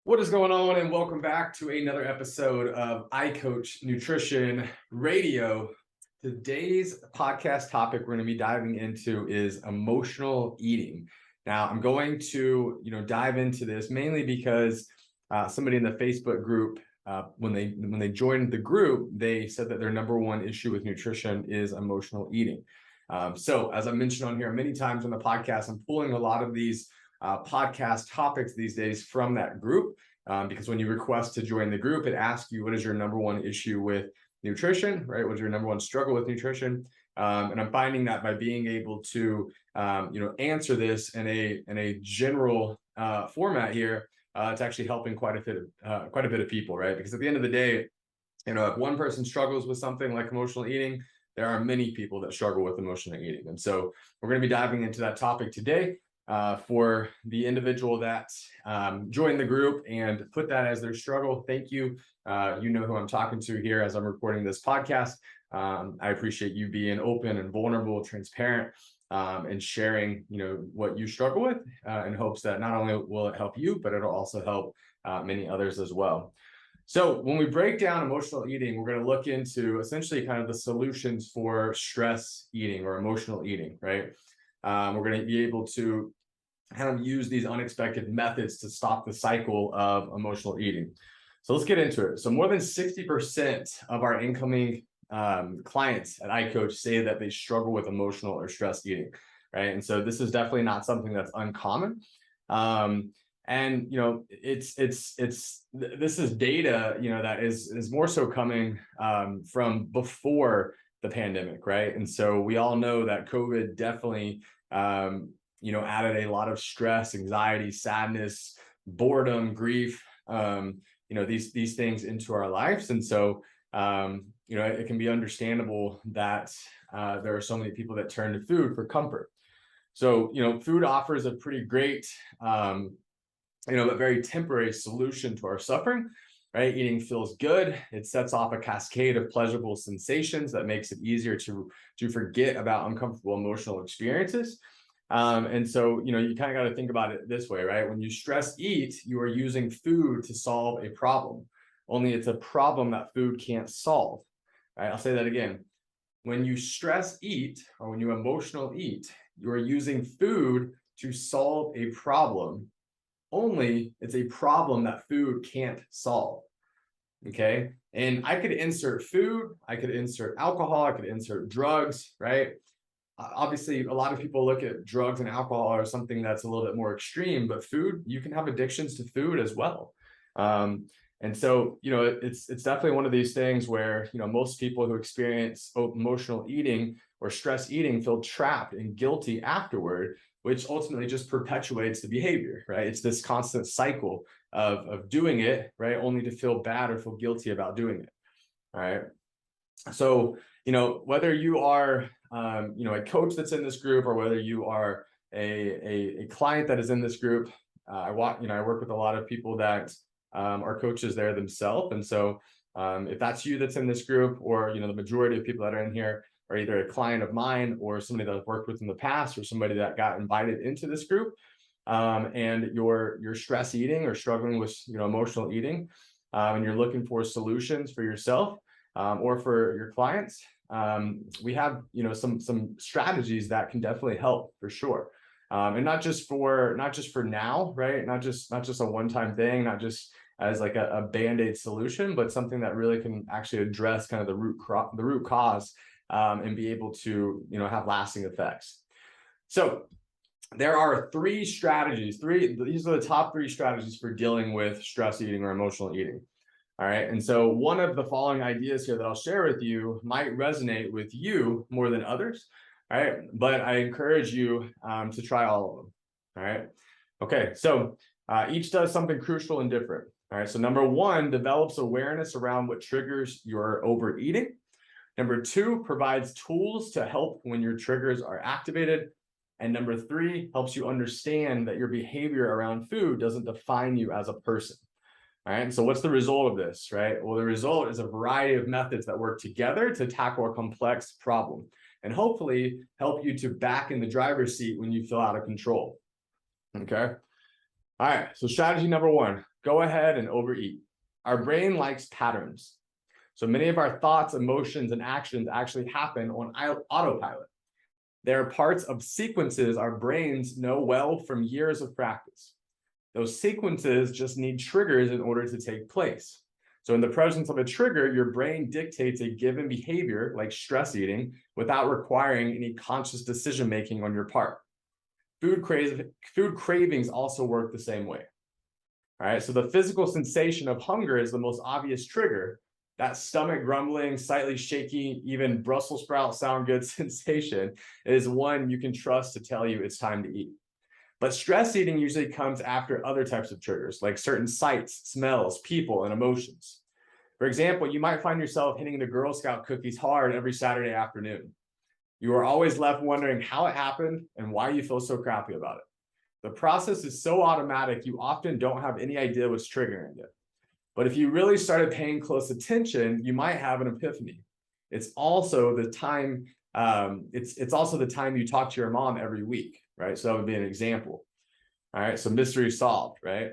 What is going on, and welcome back to another episode of I Coach Nutrition Radio. Today's podcast topic we're going to be diving into is emotional eating. Now, I'm going to dive into this mainly because somebody in the Facebook group, when they joined the group, they said that their number one issue with nutrition is emotional eating. So, as I mentioned on here many times on the podcast, I'm pulling a lot of these podcast topics these days from that group, because when you request to join the group, it asks you what is your number one issue with nutrition, right? What's your number one struggle with nutrition? And I'm finding that by being able to answer this in a general format here, it's actually helping quite a bit of people, right? Because at the end of the day, if one person struggles with something like emotional eating, there are many people that struggle with emotional eating. And so we're going to be diving into that topic today. For the individual that joined the group and put that as their struggle, thank you. You know who I'm talking to here as I'm recording this podcast. I appreciate you being open and vulnerable, transparent, and sharing, what you struggle with, in hopes that not only will it help you, but it'll also help many others as well. So when we break down emotional eating, we're going to look into essentially kind of the solutions for stress eating or emotional eating, right? We're going to be able to kind of use these unexpected methods to stop the cycle of emotional eating. So let's get into it. So more than 60% of our incoming clients at iCoach say that they struggle with emotional or stress eating, right? And so this is definitely not something that's uncommon. And this is data that is more so coming from before the pandemic, right? And so we all know that COVID definitely added a lot of stress, anxiety, sadness, boredom, grief, these things into our lives. And so it can be understandable that there are so many people that turn to food for comfort. So food offers a pretty great but very temporary solution to our suffering, right? Eating feels good. It sets off a cascade of pleasurable sensations that makes it easier to forget about uncomfortable emotional experiences. And so, you kind of got to think about it this way, right? When you stress eat, you are using food to solve a problem. Only it's a problem that food can't solve, right? I'll say that again. When you stress eat, or when you emotional eat, you are using food to solve a problem. Only it's a problem that food can't solve. Okay. And I could insert food, I could insert alcohol, I could insert drugs, right? Obviously, a lot of people look at drugs and alcohol as something that's a little bit more extreme, but food, you can have addictions to food as well. And so, it's definitely one of these things where, most people who experience emotional eating or stress eating feel trapped and guilty afterward, which ultimately just perpetuates the behavior, right? It's this constant cycle of doing it, right? Only to feel bad or feel guilty about doing it, all right? So, whether you are, a coach that's in this group, or whether you are a client that is in this group, I work with a lot of people that are coaches there themselves. And so if that's you that's in this group, or, the majority of people that are in here are either a client of mine or somebody that I've worked with in the past, or somebody that got invited into this group, and you're stress eating or struggling with, emotional eating, and you're looking for solutions for yourself, or for your clients, we have some strategies that can definitely help for sure, and not just for now, right? Not just a one-time thing, not just as like a band-aid solution, but something that really can actually address kind of the root cause, and be able to have lasting effects. So there are three strategies. These are the top three strategies for dealing with stress eating or emotional eating. All right. And so one of the following ideas here that I'll share with you might resonate with you more than others. All right. But I encourage you to try all of them. All right. Okay. So each does something crucial and different. All right. So number one, develops awareness around what triggers your overeating. Number two, provides tools to help when your triggers are activated. And number three, helps you understand that your behavior around food doesn't define you as a person. All right. So what's the result of this, right? Well, the result is a variety of methods that work together to tackle a complex problem, and hopefully help you to back in the driver's seat when you feel out of control. Okay. All right. So strategy number one, go ahead and overeat. Our brain likes patterns. So many of our thoughts, emotions, and actions actually happen on autopilot. They are parts of sequences our brains know well from years of practice. Those sequences just need triggers in order to take place. So in the presence of a trigger, your brain dictates a given behavior, like stress eating, without requiring any conscious decision-making on your part. Food cravings also work the same way. All right, so the physical sensation of hunger is the most obvious trigger. That stomach grumbling, slightly shaky, even Brussels sprout sound good sensation is one you can trust to tell you it's time to eat. But stress eating usually comes after other types of triggers, like certain sights, smells, people, and emotions. For example, you might find yourself hitting the Girl Scout cookies hard every Saturday afternoon. You are always left wondering how it happened and why you feel so crappy about it. The process is so automatic, you often don't have any idea what's triggering it. But if you really started paying close attention, you might have an epiphany. It's also the time, it's also the time you talk to your mom every week, right? So that would be an example. All right, so mystery solved, right?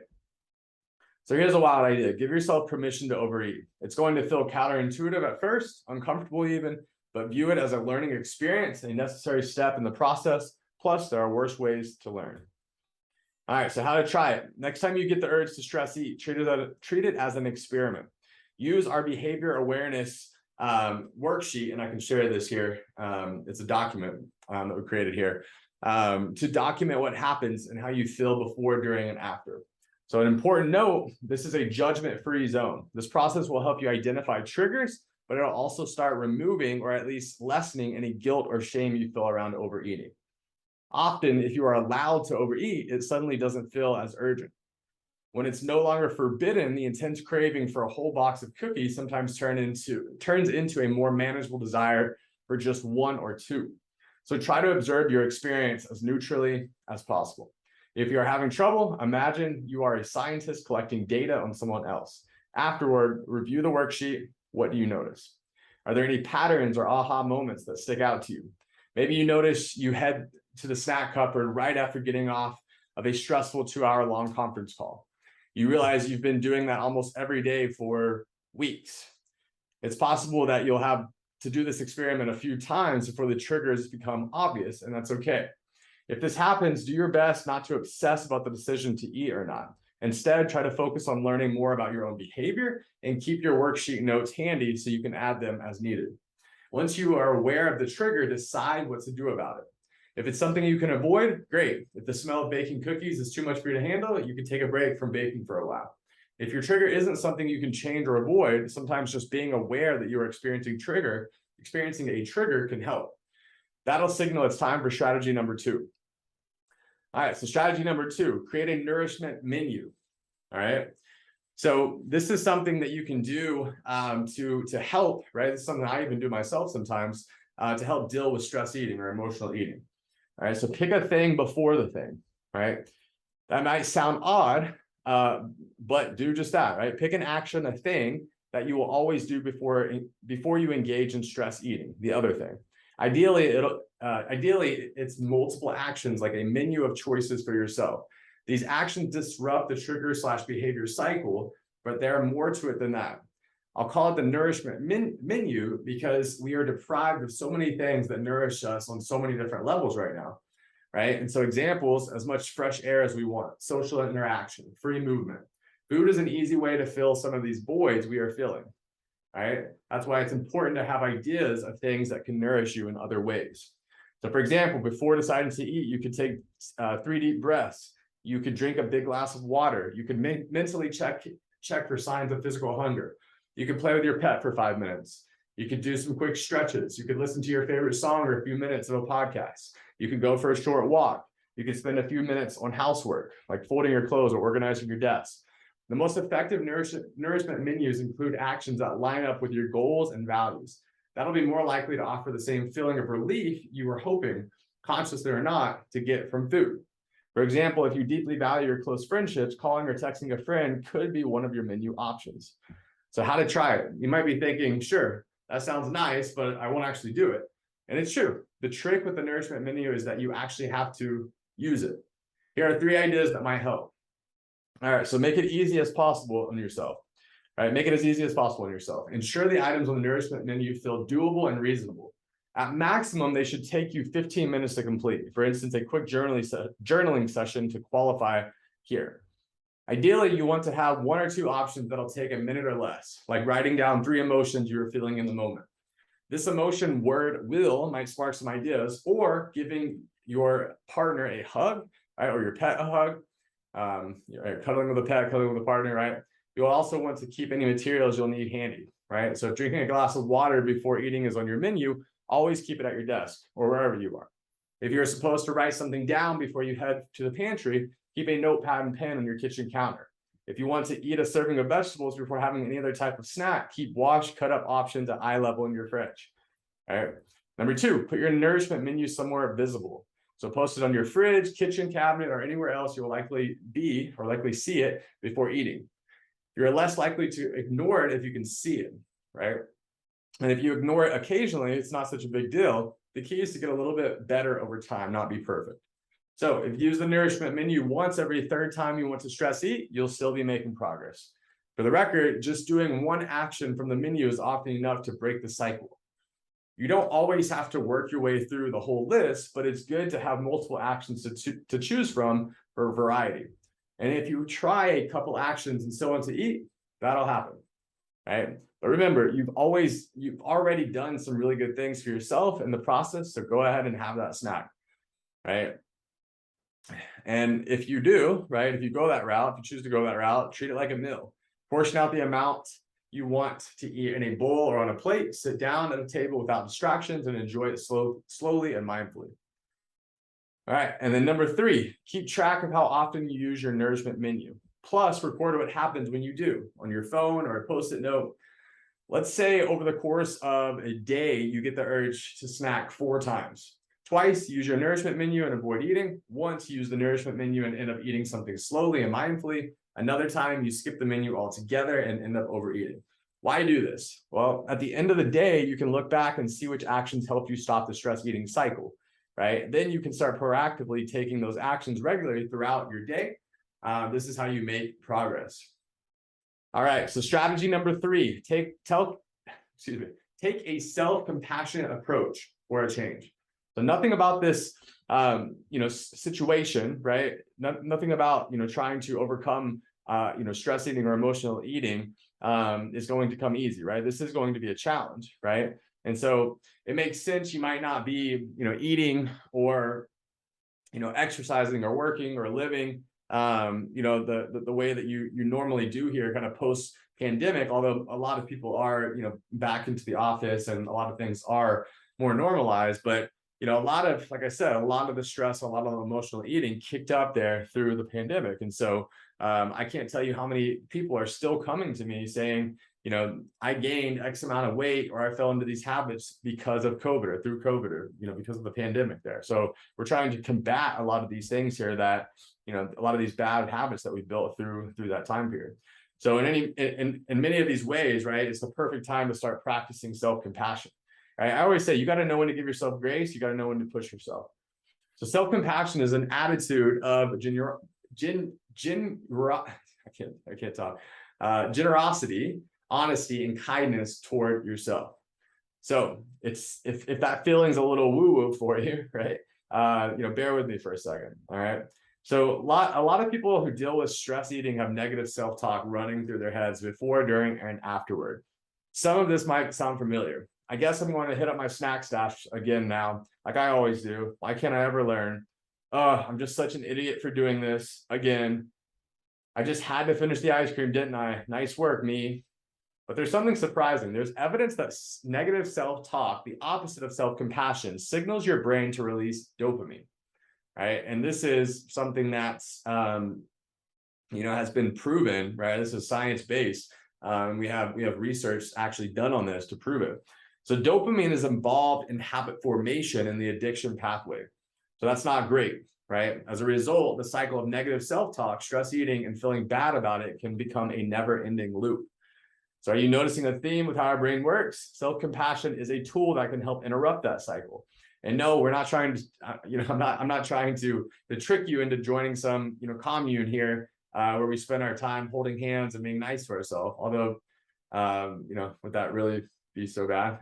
So here's a wild idea. Give yourself permission to overeat. It's going to feel counterintuitive at first, uncomfortable even, but view it as a learning experience, a necessary step in the process. Plus, there are worse ways to learn. All right, so how to try it. Next time you get the urge to stress eat, treat it as an experiment. Use our behavior awareness worksheet, and I can share this here. It's a document that we created here to document what happens and how you feel before, during, and after. So an important note, this is a judgment-free zone. This process will help you identify triggers, but it'll also start removing or at least lessening any guilt or shame you feel around overeating. Often, if you are allowed to overeat, it suddenly doesn't feel as urgent. When it's no longer forbidden, the intense craving for a whole box of cookies sometimes turns into a more manageable desire for just one or two. So try to observe your experience as neutrally as possible. If you are having trouble, imagine you are a scientist collecting data on someone else. Afterward, review the worksheet. What do you notice? Are there any patterns or aha moments that stick out to you? Maybe you notice you head to the snack cupboard right after getting off of a stressful 2-hour-long conference call. You realize you've been doing that almost every day for weeks. It's possible that you'll have to do this experiment a few times before the triggers become obvious, and that's okay. If this happens, do your best not to obsess about the decision to eat or not. Instead, try to focus on learning more about your own behavior and keep your worksheet notes handy so you can add them as needed. Once you are aware of the trigger, decide what to do about it. If it's something you can avoid, great. If the smell of baking cookies is too much for you to handle, you can take a break from baking for a while. If your trigger isn't something you can change or avoid, sometimes just being aware that you are experiencing a trigger can help. That'll signal it's time for strategy number 2. All right, so strategy number 2, create a nourishment menu. All right. So this is something that you can do to help, right? This is something I even do myself sometimes to help deal with stress eating or emotional eating. All right, so pick a thing before the thing, right? That might sound odd, but do just that, right? Pick an action, a thing that you will always do before you engage in stress eating, the other thing. Ideally, it's multiple actions, like a menu of choices for yourself. These actions disrupt the trigger/behavior cycle, but there are more to it than that. I'll call it the nourishment menu because we are deprived of so many things that nourish us on so many different levels right now, right? And so examples, as much fresh air as we want, social interaction, free movement. Food is an easy way to fill some of these voids we are feeling, right? That's why it's important to have ideas of things that can nourish you in other ways. So for example, before deciding to eat, you could take 3 deep breaths. You could drink a big glass of water. You could mentally check for signs of physical hunger. You could play with your pet for 5 minutes. You could do some quick stretches. You could listen to your favorite song or a few minutes of a podcast. You could go for a short walk. You could spend a few minutes on housework, like folding your clothes or organizing your desk. The most effective nourishment menus include actions that line up with your goals and values. That'll be more likely to offer the same feeling of relief you were hoping, consciously or not, to get from food. For example, if you deeply value your close friendships, calling or texting a friend could be one of your menu options. So how to try it? You might be thinking, sure, that sounds nice, but I won't actually do it. And it's true. The trick with the nourishment menu is that you actually have to use it. Here are 3 ideas that might help. All right, so make it easy as possible on yourself. All right, make it as easy as possible on yourself. Ensure the items on the nourishment menu feel doable and reasonable. At maximum, they should take you 15 minutes to complete. For instance, a quick journaling session to qualify here. Ideally, you want to have one or two options that'll take a minute or less, like writing down 3 emotions you were feeling in the moment. This emotion word might spark some ideas, or giving your partner a hug, right, or your pet a hug, cuddling with a pet, cuddling with a partner, right? You'll also want to keep any materials you'll need handy, right? So if drinking a glass of water before eating is on your menu, always keep it at your desk or wherever you are. If you're supposed to write something down before you head to the pantry, keep a notepad and pen on your kitchen counter. If you want to eat a serving of vegetables before having any other type of snack, keep washed, cut up options at eye level in your fridge. All right. Number 2, put your nourishment menu somewhere visible. So post it on your fridge, kitchen cabinet, or anywhere else you'll likely see it before eating. You're less likely to ignore it if you can see it, right? And if you ignore it occasionally, it's not such a big deal. The key is to get a little bit better over time, not be perfect. So if you use the nourishment menu once every 3rd time you want to stress eat, you'll still be making progress. For the record, just doing one action from the menu is often enough to break the cycle. You don't always have to work your way through the whole list, but it's good to have multiple actions to choose from for variety. And if you try a couple actions and still want to eat, that'll happen, right? But remember, you've already done some really good things for yourself in the process, so go ahead and have that snack, right? And if you do, right, if you go that route, if you choose to go that route, treat it like a meal. Portion out the amount you want to eat in a bowl or on a plate, sit down at a table without distractions, and enjoy it slowly and mindfully. All right, and then number 3, keep track of how often you use your nourishment menu. Plus, record what happens when you do on your phone or a Post-it note. Let's say over the course of a day, you get the urge to snack 4 times. Twice, use your nourishment menu and avoid eating. Once, use the nourishment menu and end up eating something slowly and mindfully. Another time, you skip the menu altogether and end up overeating. Why do this? Well, at the end of the day, you can look back and see which actions helped you stop the stress eating cycle, right? Then you can start proactively taking those actions regularly throughout your day. This is how you make progress. All right, so strategy number 3, take a self-compassionate approach for a change. So nothing about this, situation, right? Nothing about, trying to overcome, stress eating or emotional eating is going to come easy, right? This is going to be a challenge, right? And so it makes sense you might not be, eating or, exercising or working or living, the way that you normally do here, kind of post pandemic, although a lot of people are, back into the office and a lot of things are more normalized, but a lot of, like I said, a lot of the stress, a lot of the emotional eating kicked up there through the pandemic. And so I can't tell you how many people are still coming to me saying, I gained X amount of weight, or I fell into these habits because of COVID or through COVID, or, because of the pandemic there. So we're trying to combat a lot of these things here that, a lot of these bad habits that we built through that time period. So in many of these ways, right, it's the perfect time to start practicing self-compassion. Right? I always say, you got to know when to give yourself grace. You got to know when to push yourself. So self-compassion is an attitude of generosity, honesty, and kindness toward yourself. So it's if that feeling's a little woo-woo for you, right? Bear with me for a second. All right. So a lot of people who deal with stress eating have negative self-talk running through their heads before, during, and afterward. Some of this might sound familiar. I guess I'm going to hit up my snack stash again now, like I always do. Why can't I ever learn? I'm just such an idiot for doing this again. I just had to finish the ice cream, didn't I? Nice work, me. But there's something surprising. There's evidence that negative self-talk, the opposite of self-compassion, signals your brain to release dopamine, right? And this is something that's, has been proven, right? This is science-based. We have research actually done on this to prove it. So dopamine is involved in habit formation in the addiction pathway. So that's not great, right? As a result, the cycle of negative self-talk, stress eating, and feeling bad about it can become a never-ending loop. So are you noticing a theme with how our brain works? Self-compassion is a tool that can help interrupt that cycle. And no, we're not trying to, I'm not trying to trick you into joining some, commune here. where we spend our time holding hands and being nice to ourselves. Although, would that really be so bad?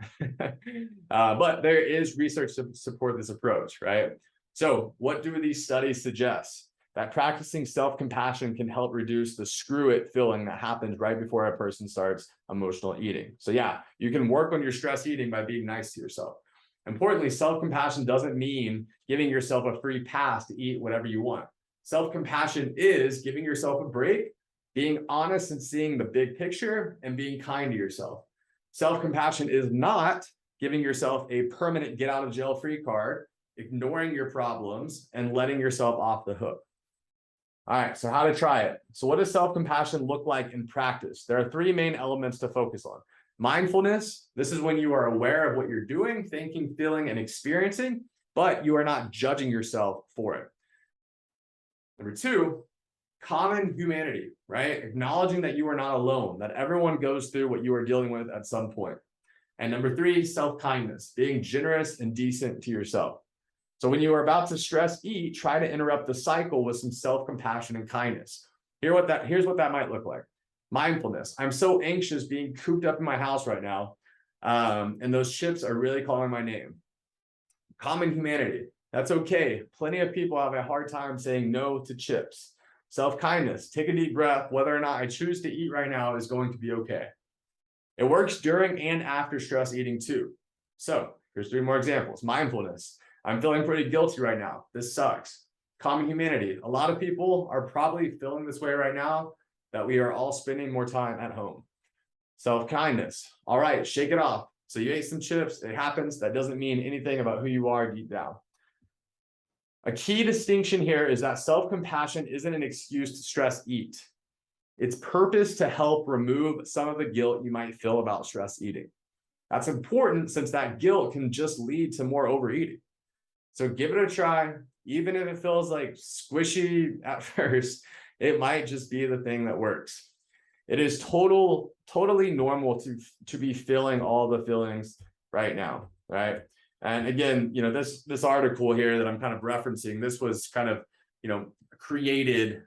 But there is research to support this approach, right? So what do these studies suggest? That practicing self-compassion can help reduce the screw it feeling that happens right before a person starts emotional eating. So yeah, you can work on your stress eating by being nice to yourself. Importantly, self-compassion doesn't mean giving yourself a free pass to eat whatever you want. Self-compassion is giving yourself a break, being honest and seeing the big picture, and being kind to yourself. Self-compassion is not giving yourself a permanent get out of jail free card, ignoring your problems, and letting yourself off the hook. All right, so how to try it. So what does self-compassion look like in practice? There are three main elements to focus on. Mindfulness, this is when you are aware of what you're doing, thinking, feeling, and experiencing, but you are not judging yourself for it. Number two, common humanity, right? Acknowledging that you are not alone, that everyone goes through what you are dealing with at some point. And number three, self-kindness, being generous and decent to yourself. So when you are about to stress eat, try to interrupt the cycle with some self-compassion and kindness. Here's what that might look like. Mindfulness. I'm so anxious being cooped up in my house right now. And those chips are really calling my name. Common humanity. That's okay. Plenty of people have a hard time saying no to chips. Self-kindness. Take a deep breath. Whether or not I choose to eat right now is going to be okay. It works during and after stress eating too. So here's three more examples. Mindfulness. I'm feeling pretty guilty right now. This sucks. Common humanity. A lot of people are probably feeling this way right now, that we are all spending more time at home. Self-kindness. All right, shake it off. So you ate some chips. It happens. That doesn't mean anything about who you are deep down. A key distinction here is that self-compassion isn't an excuse to stress eat. Its purpose to help remove some of the guilt you might feel about stress eating. That's important since that guilt can just lead to more overeating. So give it a try. Even if it feels like squishy at first, it might just be the thing that works. It is totally normal to be feeling all the feelings right now, right? And again, this article here that I'm kind of referencing, this was kind of, created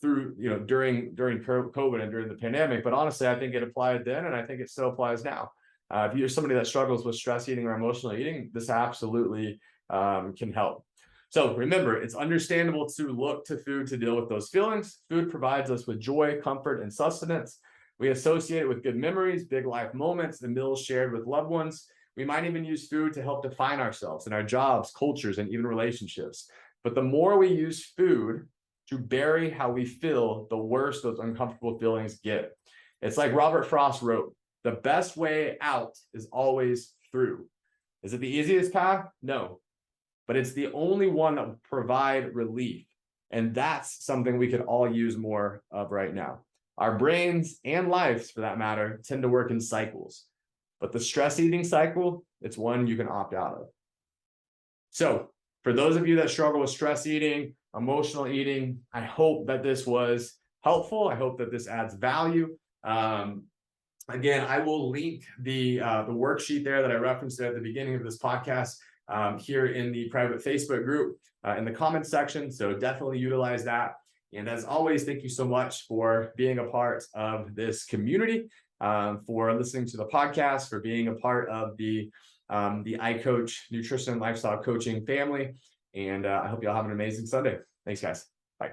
through, during COVID and during the pandemic. But honestly, I think it applied then, and I think it still applies now. If you're somebody that struggles with stress eating or emotional eating, this absolutely can help. So remember, it's understandable to look to food to deal with those feelings. Food provides us with joy, comfort, and sustenance. We associate it with good memories, big life moments, and meals shared with loved ones. We might even use food to help define ourselves in our jobs, cultures, and even relationships. But the more we use food to bury how we feel, the worse those uncomfortable feelings get. It's like Robert Frost wrote, the best way out is always through. Is it the easiest path? No. But it's the only one that will provide relief. And that's something we could all use more of right now. Our brains and lives, for that matter, tend to work in cycles. But the stress eating cycle, it's one you can opt out of. So for those of you that struggle with stress eating, emotional eating, I hope that this was helpful. I hope that this adds value. Again, I will link the worksheet there that I referenced at the beginning of this podcast here in the private Facebook group in the comments section. So definitely utilize that. And as always, thank you so much for being a part of this community, for listening to the podcast, for being a part of the iCoach Nutrition and Lifestyle Coaching family. And I hope you all have an amazing Sunday. Thanks, guys. Bye.